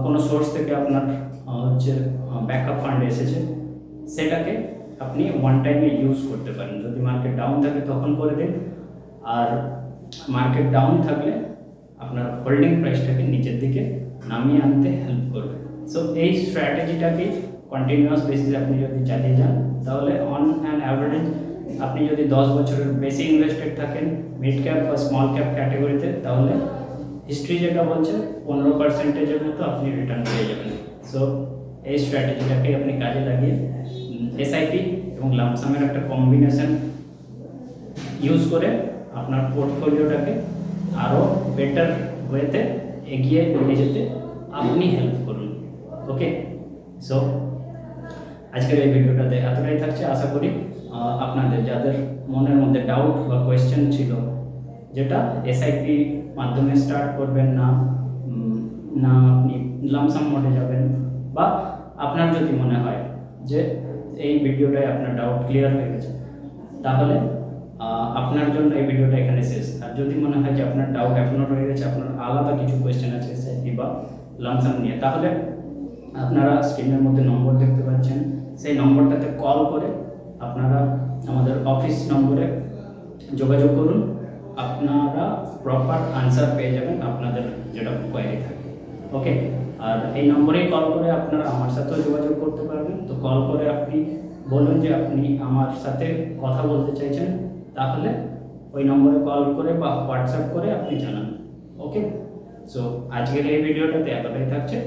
কোনো সোর্স থেকে আপনার হচ্ছে ব্যাকআপ ফান্ড এসেছে, সেটাকে আপনি ওয়ান টাইমে ইউজ করতে পারেন। যদি মার্কেট ডাউন থাকে তখন করে দিন, আর মার্কেট ডাউন থাকলে আপনার হোল্ডিং প্রাইসটাকে নিচের দিকে নামিয়ে আনতে হেল্প করবে। সো এই স্ট্র্যাটেজিটাকে কন্টিনিউয়াস বেসিসে আপনি যদি চালিয়ে যান, তাহলে অন অ্যান অ্যাভারেজ আপনি যদি 10 বছরের বেশি ইনভেস্টেড থাকেন মিড ক্যাপ বা স্মল ক্যাপ ক্যাটাগরিতে, তাহলে হিস্ট্রি যেটা বলছে 15%-এর মতো আপনি রিটার্ন পেয়ে যাবেন। সো এই স্ট্র্যাটেজিটাকে আপনি কাজে লাগিয়ে এসআইপি এবং লামসামের একটা কম্বিনেশন ইউজ করে আপনার পোর্টফোলিওটাকে আরও বেটার ওয়েতে এগিয়ে নিয়ে যেতে আপনি হেল্প করুন। ওকে, সো আজকের এই ভিডিওটাতে এতটাই থাকছে। আশা করি আপনাদের যাদের মনের মধ্যে ডাউট বা কোয়েশ্চেন ছিল, যেটা এসআইপি মাধ্যমে স্টার্ট করবেন না না আপনি লামসাম মোডে যাবেন, বা আপনার যদি মনে হয় যে এই ভিডিওটায় আপনার ডাউট ক্লিয়ার হয়ে গেছে, তাহলে আপনার জন্য এই ভিডিওটা এখানে শেষ। আর যদি মনে হয় যে আপনার ডাউট এখনও রয়ে গেছে, আপনার আলাদা কিছু কোয়েশ্চেন আছে এসআইপি বা লামসাম নিয়ে, তাহলে আপনারা স্ক্রিনের মধ্যে নম্বর দেখতে পাচ্ছেন, সেই নম্বরটাতে কল করে আপনারা আমাদের অফিস নম্বরে যোগাযোগ করুন। আপনারা প্রপার আনসার পেয়ে যাবেন আপনাদের যেটা কোয়ারি থাকে। ওকে, আর এই নম্বরেই কল করে আপনারা আমার সাথেও যোগাযোগ করতে পারবেন। তো কল করে আপনি বলুন যে আপনি আমার সাথে কথা বলতে চাইছেন, তাহলে ওই নম্বরে কল করে বা হোয়াটসঅ্যাপ করে আপনি জানান। ওকে, সো আজকের এই ভিডিওটাতে এতটাই থাকছে।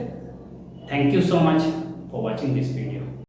Thank you so much for watching this video.